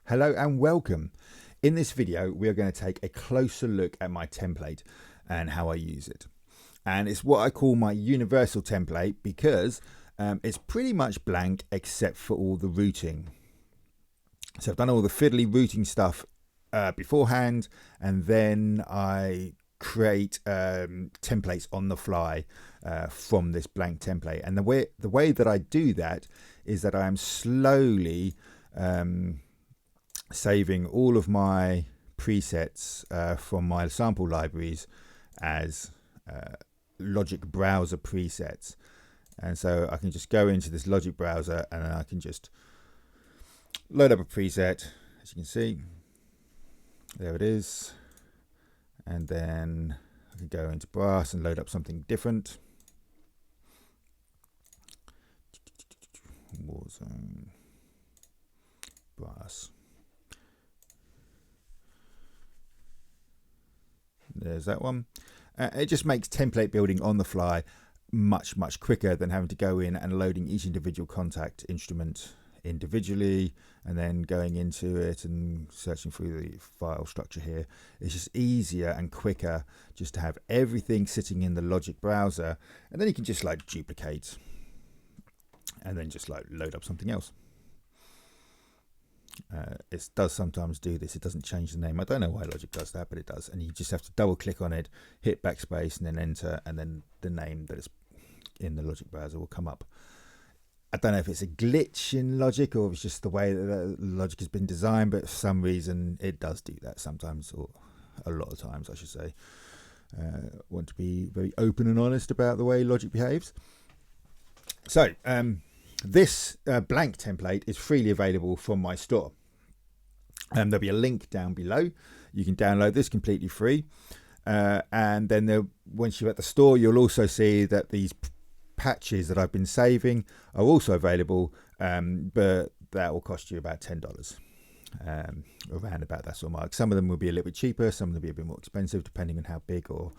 Hello and welcome. In this video, we are going to take a closer look at my template and how I use it. And it's what I call my universal template because it's pretty much blank except for all the routing. So I've done all the fiddly routing stuff beforehand, and then I create templates on the fly from this blank template. And the way that I do that is that I am slowly saving all of my presets from my sample libraries as Logic browser presets. And so I can just go into this Logic browser and I can just load up a preset. As you can see, there it is. And then I can go into Brass and load up something different. Warzone Brass. There's that one. It just makes template building on the fly much quicker than having to go in and loading each individual Kontakt instrument individually and then going into it and searching through the file structure here. It's just easier and quicker just to have everything sitting in the Logic browser, and then you can just like duplicate and then just like load up something else. It does sometimes do this. It doesn't change the name. I don't know why Logic does that, but it does. And you just have to double click on it, hit backspace, and then enter, and then the name that is in the Logic browser will come up. I don't know if it's a glitch in Logic or if it's just the way that Logic has been designed, but for some reason it does do that sometimes, or a lot of times I should say. Want to be very open and honest about the way Logic behaves. So this blank template is freely available from my store. There'll be a link down below. You can download this completely free. And then once you're at the store, you'll also see that these patches that I've been saving are also available, but that will cost you about $10. Around about that sort of mark. Some of them will be a little bit cheaper, some of them will be a bit more expensive depending on how big or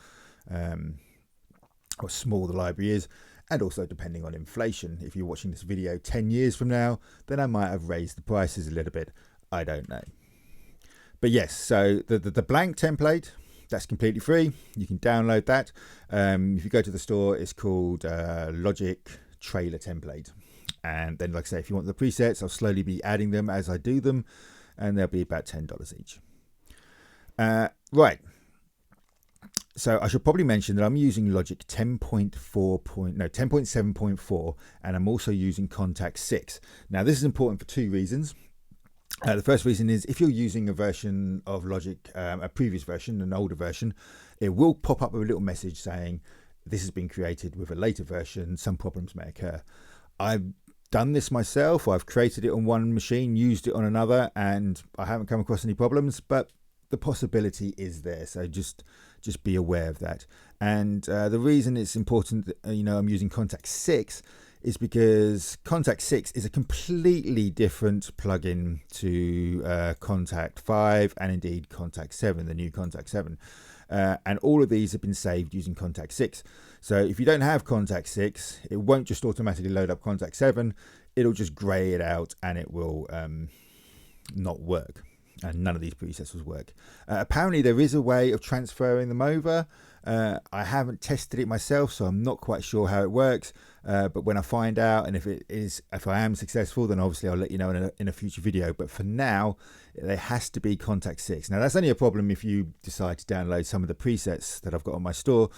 small the library is, and also depending on inflation. If you're watching this video 10 years from now, then I might have raised the prices a little bit. I don't know. But yes, so the blank template, that's completely free. You can download that. If you go to the store, it's called Logic Trailer Template. And then, like I say, if you want the presets, I'll slowly be adding them as I do them, and they'll be about $10 each. Right. So I should probably mention that I'm using Logic 10.7.4, and I'm also using Kontakt 6. Now, this is important for two reasons. The first reason is if you're using a version of Logic, a previous version, an older version, it will pop up with a little message saying this has been created with a later version. Some problems may occur. I've done this myself. I've created it on one machine, used it on another, and I haven't come across any problems, but the possibility is there. So just be aware of that. And the reason it's important that, I'm using Kontakt 6 is because Kontakt 6 is a completely different plugin to Kontakt 5 and indeed Kontakt 7, the new Kontakt 7. And all of these have been saved using Kontakt 6. So if you don't have Kontakt 6, it won't just automatically load up Kontakt 7. It'll just grey it out and it will not work. And none of these presets will work. Apparently there is a way of transferring them over. I haven't tested it myself, so I'm not quite sure how it works. But when I find out, and if I am successful, then obviously I'll let you know in a future video. But for now, there has to be Kontakt 6. Now that's only a problem if you decide to download some of the presets that I've got on my store.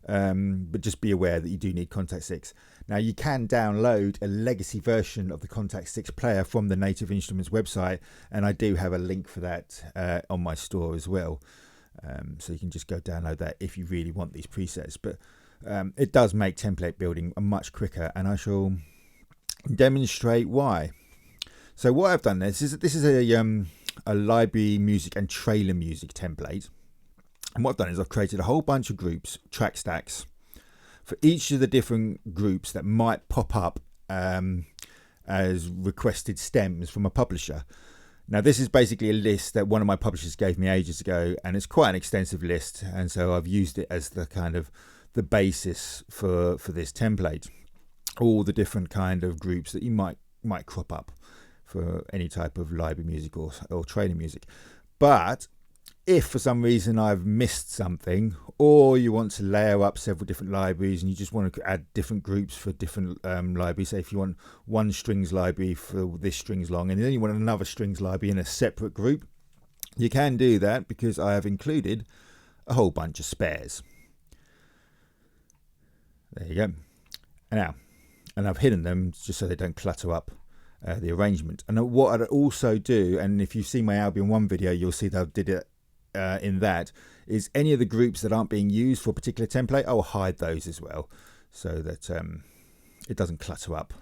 But just be aware that you do need Kontakt 6. Now you can download a legacy version of the Kontakt 6 player from the Native Instruments website, and I do have a link for that on my store as well. So you can just go download that if you really want these presets. But it does make template building much quicker, and I shall demonstrate why. So what I've done this is a library music and trailer music template. And what I've done is I've created a whole bunch of groups, track stacks, for each of the different groups that might pop up as requested stems from a publisher. Now, this is basically a list that one of my publishers gave me ages ago, and it's quite an extensive list. And so I've used it as the kind of the basis for this template. All the different kind of groups that you might crop up for any type of library music or training music. But if for some reason I've missed something, or you want to layer up several different libraries and you just want to add different groups for different libraries, say if you want one strings library for this strings long and then you want another strings library in a separate group, you can do that because I have included a whole bunch of spares. There you go. And I've hidden them just so they don't clutter up the arrangement. And what I'd also do, and if you've seen my Albion 1 video, you'll see that I did it in that, is any of the groups that aren't being used for a particular template, I'll hide those as well, so that it doesn't clutter up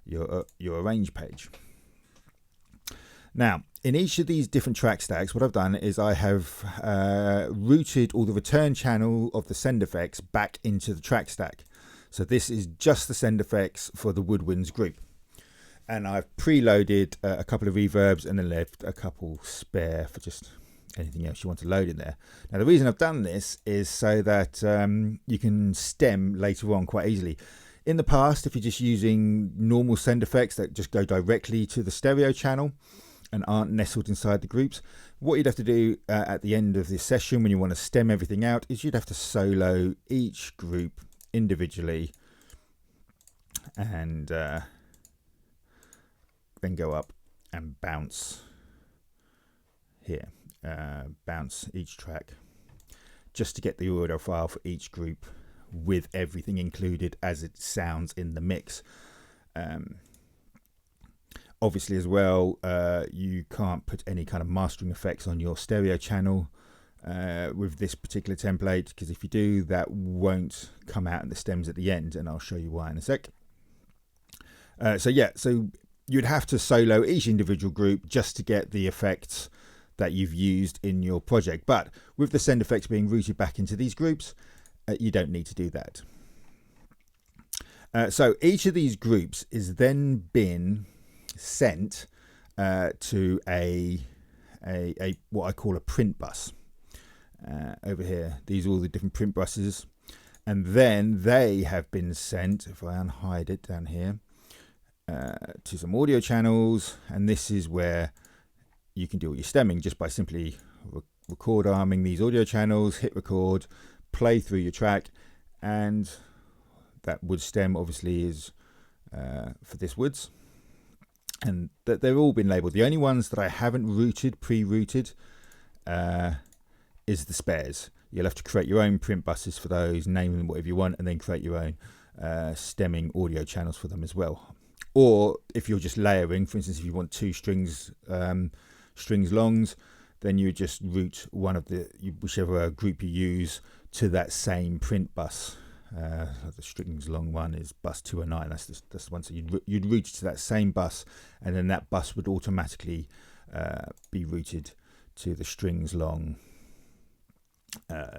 your arrange page. Now, in each of these different track stacks, what I've done is I have routed all the return channel of the send effects back into the track stack. So this is just the send effects for the Woodwinds group. And I've preloaded a couple of reverbs and then left a couple spare for just anything else you want to load in there. Now, the reason I've done this is so that you can stem later on quite easily. In the past, if you're just using normal send effects that just go directly to the stereo channel and aren't nestled inside the groups, what you'd have to do at the end of this session when you want to stem everything out is you'd have to solo each group individually and then go up and bounce here, bounce each track just to get the audio file for each group with everything included as it sounds in the mix. Obviously as well, you can't put any kind of mastering effects on your stereo channel with this particular template, because if you do, that won't come out in the stems at the end, and I'll show you why in a sec. So you'd have to solo each individual group just to get the effects that you've used in your project. But with the send effects being routed back into these groups, you don't need to do that. So each of these groups is then been sent to a what I call a print bus. Over here, these are all the different print buses, and then they have been sent, if I unhide it down here, to some audio channels, and this is where you can do all your stemming just by simply record arming these audio channels, hit record, play through your track, and that wood stem obviously is for this woods, and that they've all been labeled. The only ones that I haven't pre-routed is the spares. You'll have to create your own print buses for those, name them whatever you want, and then create your own stemming audio channels for them as well. Or if you're just layering, for instance, if you want two strings longs, then you just route one of whichever group you use to that same print bus. The strings long one is bus 209. That's the one. So you'd route to that same bus, and then that bus would automatically be routed to the strings long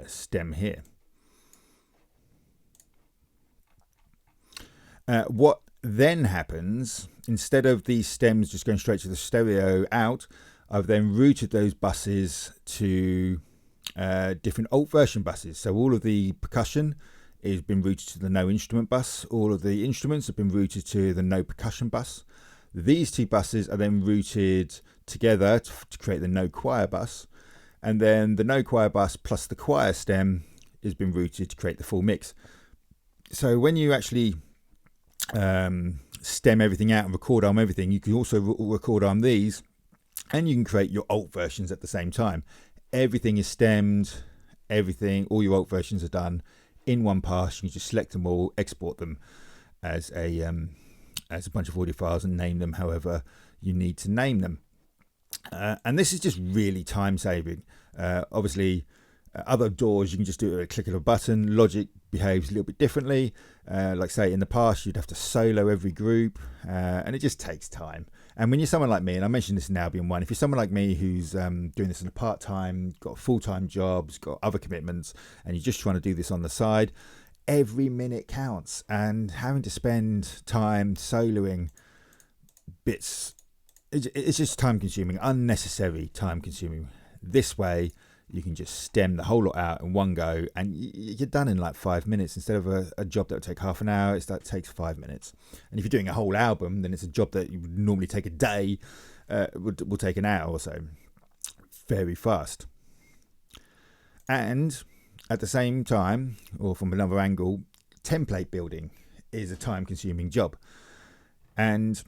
stem here. What then happens, instead of these stems just going straight to the stereo out, I've then routed those buses to different alt version buses. So all of the percussion has been routed to the no instrument bus. All of the instruments have been routed to the no percussion bus. These two buses are then routed together to create the no choir bus. And then the no choir bus plus the choir stem has been routed to create the full mix. So when you actually stem everything out and record arm everything, you can also record arm these, and you can create your alt versions at the same time. Everything is stemmed, all your alt versions are done in one pass. You can just select them all, export them as a bunch of audio files, and name them however you need to name them. And this is just really time saving. Obviously, other DAWs you can just do it with a click of a button. Logic behaves a little bit differently. Like say in the past, you'd have to solo every group, and it just takes time. And when you're someone like me, and I mentioned this in Albion 1, if you're someone like me who's doing this in a part-time, got full-time jobs, got other commitments, and you're just trying to do this on the side, every minute counts. And having to spend time soloing bits, it's just time-consuming, unnecessary time-consuming. This way, you can just stem the whole lot out in one go, and you're done in like 5 minutes. Instead of a job that would take half an hour, that takes 5 minutes. And if you're doing a whole album, then it's a job that you would normally take a day, will take an hour or so. Very fast. And at the same time, or from another angle, template building is a time-consuming job. And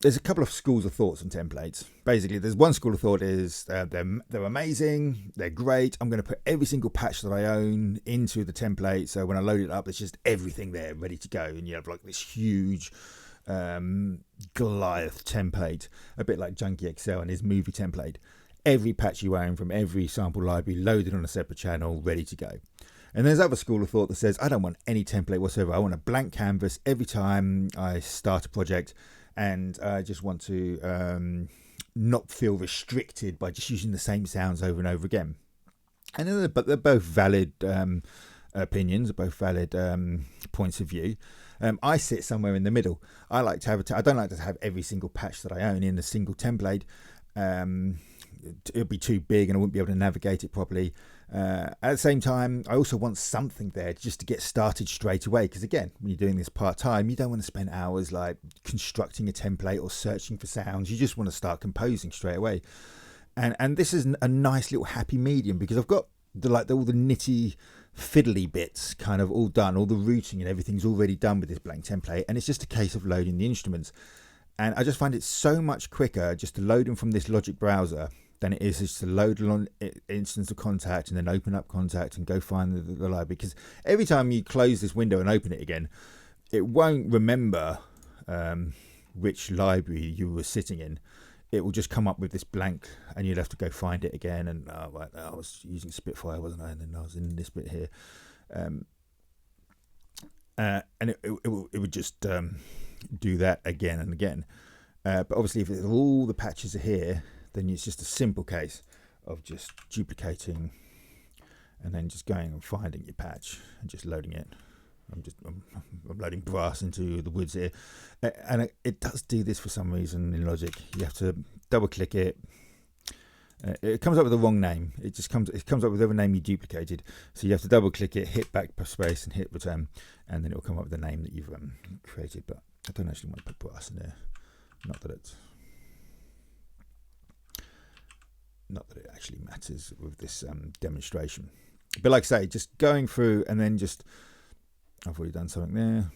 there's a couple of schools of thoughts on templates. Basically, there's one school of thought is they're amazing, they're great. I'm going to put every single patch that I own into the template. So when I load it up, there's just everything there ready to go. And you have like this huge Goliath template, a bit like Junkie Excel and his movie template. Every patch you own from every sample library loaded on a separate channel, ready to go. And there's other school of thought that says, I don't want any template whatsoever. I want a blank canvas every time I start a project. And I just want to not feel restricted by just using the same sounds over and over again. And they're both valid opinions, both valid points of view. I sit somewhere in the middle. I like to have I don't like to have every single patch that I own in a single template. It would be too big and I wouldn't be able to navigate it properly. At the same time, I also want something there just to get started straight away. Because again, when you're doing this part-time, you don't want to spend hours like constructing a template or searching for sounds. You just want to start composing straight away. And this is a nice little happy medium, because I've got all the nitty fiddly bits kind of all done, all the routing and everything's already done with this blank template, and it's just a case of loading the instruments. And I just find it so much quicker just to load them from this Logic browser than it is just to load an instance of Kontakt and then open up Kontakt and go find the library. Because every time you close this window and open it again, it won't remember which library you were sitting in. It will just come up with this blank, and you'll have to go find it again. And I was using Spitfire, wasn't I? And then I was in this bit here, and it would just do that again and again. But obviously, if all the patches are here, then it's just a simple case of just duplicating and then just going and finding your patch and just loading it. I'm loading brass into the woods here, and it does do this for some reason in Logic. You have to double click it. It comes up with the wrong name. It comes up with every name you duplicated. So you have to double click it, hit backspace, and hit return, and then it will come up with the name that you've created. But I don't actually want to put brass in there. Not that it actually matters with this demonstration. But like I say, just going through and then just, I've already done something there.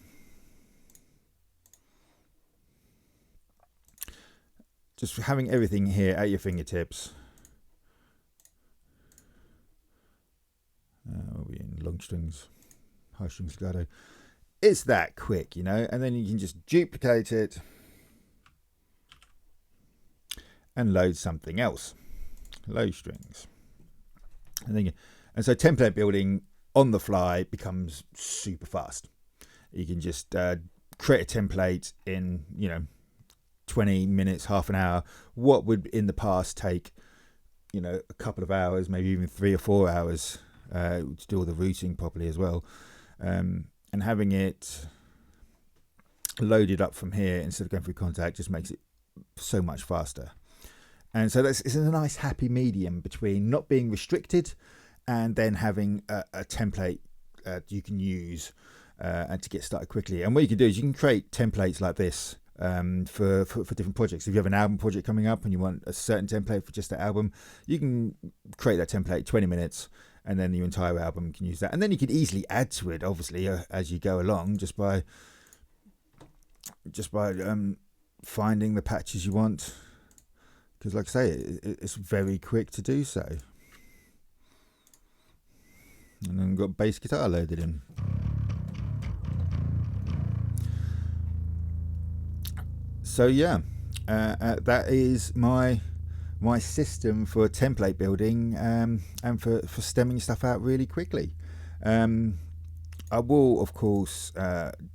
Just having everything here at your fingertips. We'll be in long strings, high strings legato. It's that quick, you know, and then you can just duplicate it and load something else. Low strings. And so template building on the fly becomes super fast. You can just create a template in 20 minutes, half an hour. What would in the past take a couple of hours, maybe even 3 or 4 hours to do all the routing properly as well, and having it loaded up from here instead of going through Kontakt just makes it so much faster. And so it's a nice happy medium between not being restricted and then having a template you can use and to get started quickly. And what you can do is you can create templates like this for different projects. If you have an album project coming up and you want a certain template for just that album, you can create that template 20 minutes and then your entire album can use that. And then you can easily add to it, obviously, as you go along, just by finding the patches you want. Because like I say, it's very quick to do so. And then we've got bass guitar loaded in. So yeah, that is my system for template building and for stemming stuff out really quickly. I will, of course,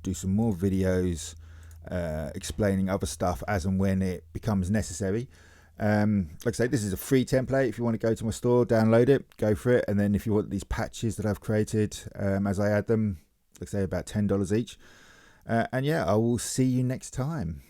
do some more videos explaining other stuff as and when it becomes necessary. Like I say, this is a free template. If you want to go to my store, download it, go for it. And then if you want these patches that I've created as I add them, like I say, about $10 each. And yeah, I will see you next time.